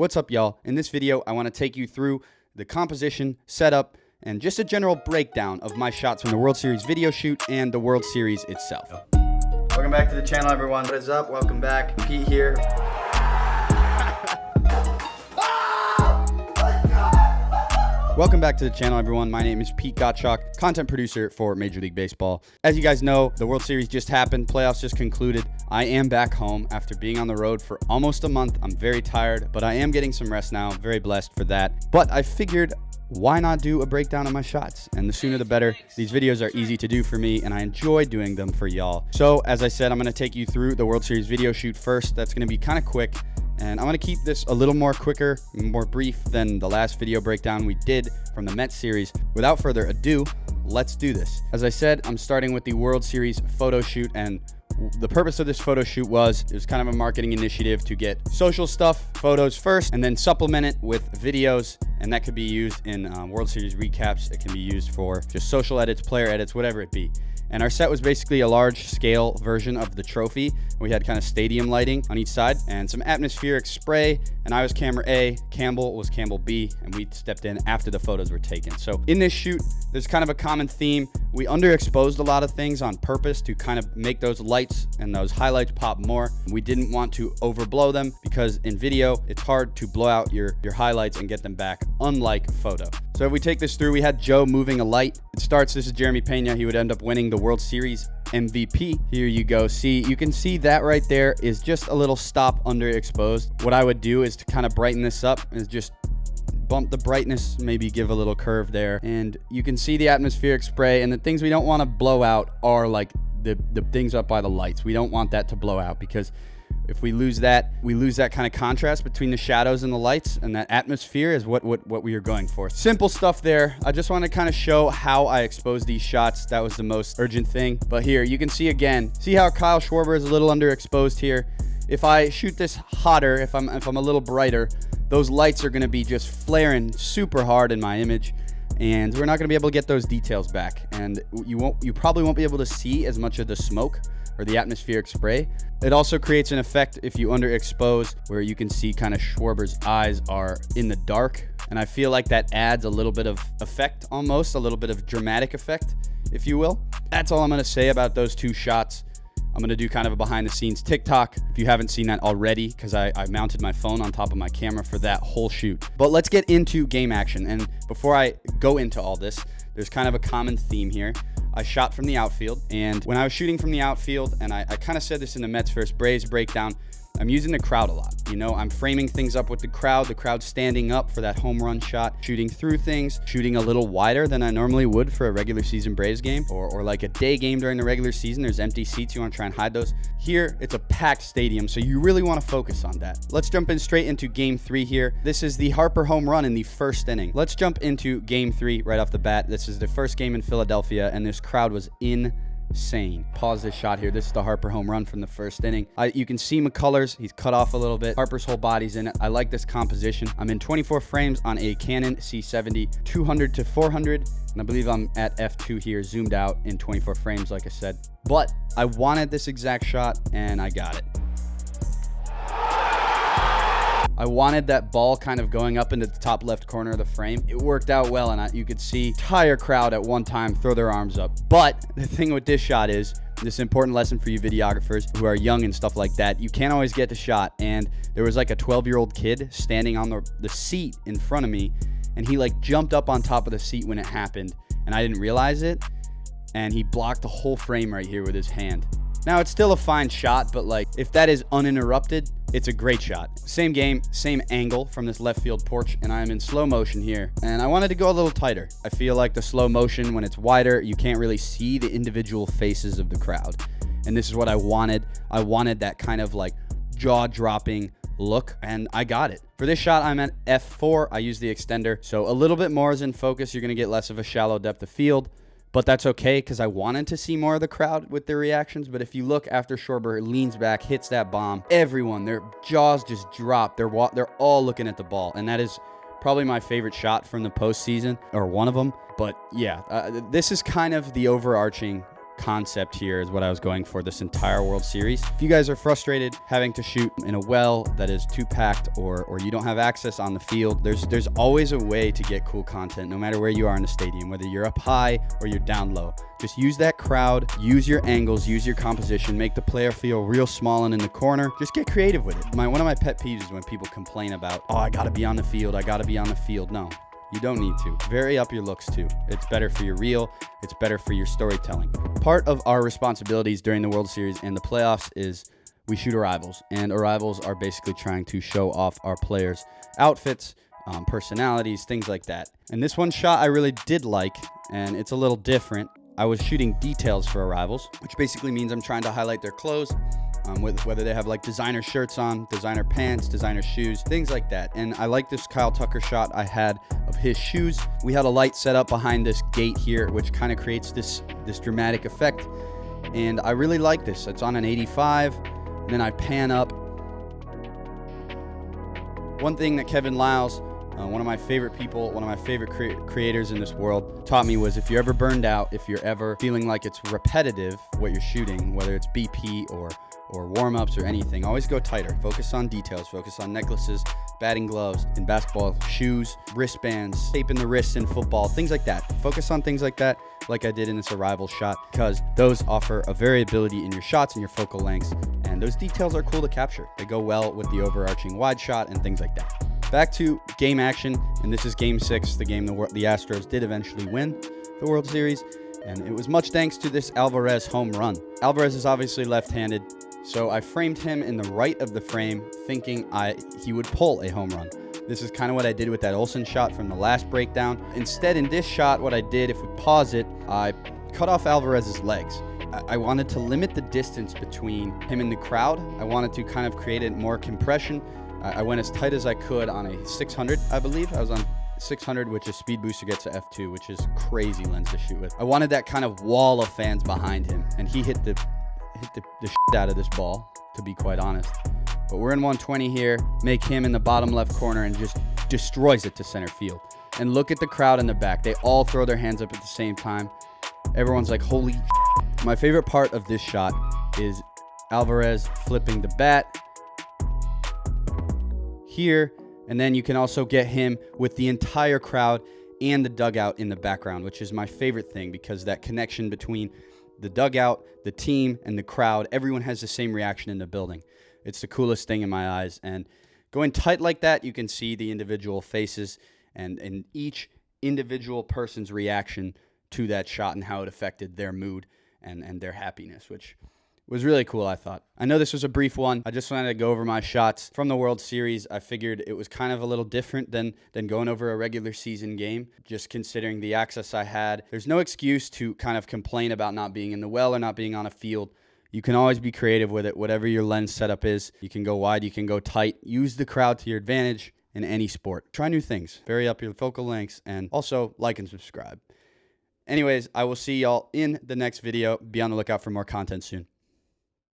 What's up, y'all? In this video, I want to take you through the composition, setup, and just a general breakdown of my shots from the World Series video shoot and the World Series itself. Welcome back to the channel, everyone. What is up? Welcome back. Pete here. Welcome back to the channel, everyone. My name is Pete Gottschalk, content producer for Major League Baseball. As you guys know, the World Series just happened. Playoffs just concluded. I am back home after being on the road for almost a month. I'm very tired, but I am getting some rest now. Very blessed for that. But I figured, why not do a breakdown of my shots? And the sooner the better. These videos are easy to do for me, and I enjoy doing them for y'all. So, as I said, I'm going to take you through the World Series video shoot first. That's going to be kind of quick. And I'm going to keep this a little more quicker, more brief than the last video breakdown we did from the Mets series. Without further ado, let's do this. As I said, I'm starting with the World Series photo shoot, and the purpose of this photo shoot was kind of a marketing initiative to get social stuff, photos first, and then supplement it with videos. And that could be used in World Series recaps. It can be used for just social edits, player edits, whatever it be. And our set was basically a large scale version of the trophy. We had kind of stadium lighting on each side and some atmospheric spray. And I was camera A, Campbell was Campbell B, and we stepped in after the photos were taken. So in this shoot, there's kind of a common theme. We underexposed a lot of things on purpose to kind of make those lights and those highlights pop more. We didn't want to overblow them because in video, it's hard to blow out your highlights and get them back, unlike photo. So if we take this through, we had Joe moving a light. It starts, this is Jeremy Pena. He would end up winning the World Series MVP. Here you go. See, you can see that right there is just a little stop underexposed. What I would do is to kind of brighten this up is just bump the brightness, maybe give a little curve there. And you can see the atmospheric spray, and the things we don't want to blow out are like the things up by the lights. We don't want that to blow out because if we lose that kind of contrast between the shadows and the lights, and that atmosphere is what we are going for. Simple stuff there. I just want to kind of show how I expose these shots. That was the most urgent thing. But here, you can see again, see how Kyle Schwarber is a little underexposed here. If I shoot this hotter, if I'm a little brighter, those lights are going to be just flaring super hard in my image, and we're not going to be able to get those details back. And you probably won't be able to see as much of the smoke or the atmospheric spray. It also creates an effect if you underexpose where you can see kind of Schwarber's eyes are in the dark. And I feel like that adds a little bit of effect, almost a little bit of dramatic effect, if you will. That's all I'm going to say about those two shots. I'm going to do kind of a behind the scenes TikTok if you haven't seen that already, because I mounted my phone on top of my camera for that whole shoot. But let's get into game action. And before I go into all this, there's kind of a common theme here. I shot from the outfield, and when I was shooting from the outfield, and I kind of said this in the Mets vs. Braves breakdown, I'm using the crowd a lot. You know, I'm framing things up with the crowd standing up for that home run shot, shooting through things, shooting a little wider than I normally would for a regular season Braves game, or like a day game during the regular season. There's empty seats. You want to try and hide those. Here, it's a packed stadium, so you really want to focus on that. Let's jump in straight into game 3 here. This is the Harper home run in the first inning. Let's jump into game 3 right off the bat. This is the first game in Philadelphia, and this crowd was insane. Pause this shot here. This is the Harper home run from the first inning. You can see McCullers. He's cut off a little bit. Harper's whole body's in it. I like this composition. I'm in 24 frames on a Canon C70, 200 to 400, and I believe I'm at f2 here, zoomed out in 24 frames, like I said. But I wanted this exact shot, and I got it. I wanted that ball kind of going up into the top left corner of the frame. It worked out well, and you could see entire crowd at one time throw their arms up. But the thing with this shot is, this important lesson for you videographers who are young and stuff like that, you can't always get the shot. And there was like a 12-year-old kid standing on the seat in front of me, and he like jumped up on top of the seat when it happened, and I didn't realize it, and he blocked the whole frame right here with his hand. Now, it's still a fine shot, but like if that is uninterrupted, it's a great shot. Same game, same angle from this left field porch, and I'm in slow motion here. And I wanted to go a little tighter. I feel like the slow motion, when it's wider, you can't really see the individual faces of the crowd. And this is what I wanted. I wanted that kind of like jaw-dropping look, and I got it. For this shot, I'm at f4. I use the extender, so a little bit more is in focus. You're gonna get less of a shallow depth of field. But that's okay, because I wanted to see more of the crowd with their reactions. But if you look after Schwarber leans back, hits that bomb, everyone, their jaws just drop. They're all looking at the ball. And that is probably my favorite shot from the postseason, or one of them. But yeah, this is kind of the overarching concept here is what I was going for this entire World Series. If you guys are frustrated having to shoot in a well that is too packed or you don't have access on the field, there's always a way to get cool content no matter where you are in the stadium, whether you're up high or you're down low. Just use that crowd, use your angles, use your composition, make the player feel real small and in the corner. Just get creative with it. One of my pet peeves is when people complain about, oh, I gotta be on the field, I gotta be on the field. No. You don't need to. Vary up your looks too. It's better for your reel. It's better for your storytelling. Part of our responsibilities during the World Series and the playoffs is we shoot arrivals. And arrivals are basically trying to show off our players' outfits, personalities, things like that. And this one shot I really did like, and it's a little different. I was shooting details for arrivals, which basically means I'm trying to highlight their clothes. Whether they have like designer shirts on, designer pants, designer shoes, things like that. And I like this Kyle Tucker shot I had of his shoes. We had a light set up behind this gate here, which kind of creates this dramatic effect. And I really like this. It's on an 85. And then I pan up. One thing that Kevin Lyles, one of my favorite people, one of my favorite creators in this world, taught me was if you're ever burned out, if you're ever feeling like it's repetitive what you're shooting, whether it's BP or warm-ups or anything, always go tighter. Focus on details. Focus on necklaces, batting gloves, in basketball, shoes, wristbands, tape in the wrists in football, things like that. Focus on things like that, like I did in this arrival shot, because those offer a variability in your shots and your focal lengths, and those details are cool to capture. They go well with the overarching wide shot and things like that. Back to game action, and this is Game 6, the game the Astros did eventually win the World Series, and it was much thanks to this Alvarez home run. Alvarez is obviously left-handed, so I framed him in the right of the frame, thinking he would pull a home run. This is kind of what I did with that Olsen shot from the last breakdown. Instead, in this shot, what I did, if we pause it, I cut off Alvarez's legs. I wanted to limit the distance between him and the crowd. I wanted to kind of create more compression. I went as tight as I could on a 600, I believe. I was on 600, which is speed booster gets to F2, which is crazy lens to shoot with. I wanted that kind of wall of fans behind him, and he hit the shit out of this ball, to be quite honest. But we're in 120 here. Make him in the bottom left corner and just destroys it to center field. And look at the crowd in the back. They all throw their hands up at the same time. Everyone's like, holy shit. My favorite part of this shot is Alvarez flipping the bat here. And then you can also get him with the entire crowd and the dugout in the background, which is my favorite thing, because that connection between the dugout, the team, and the crowd, everyone has the same reaction in the building. It's the coolest thing in my eyes. And going tight like that, you can see the individual faces and each individual person's reaction to that shot and how it affected their mood and their happiness, which was really cool, I thought. I know this was a brief one. I just wanted to go over my shots from the World Series. I figured it was kind of a little different than going over a regular season game, just considering the access I had. There's no excuse to kind of complain about not being in the well or not being on a field. You can always be creative with it, whatever your lens setup is. You can go wide, you can go tight. Use the crowd to your advantage in any sport. Try new things. Vary up your focal lengths, and also like and subscribe. Anyways, I will see y'all in the next video. Be on the lookout for more content soon.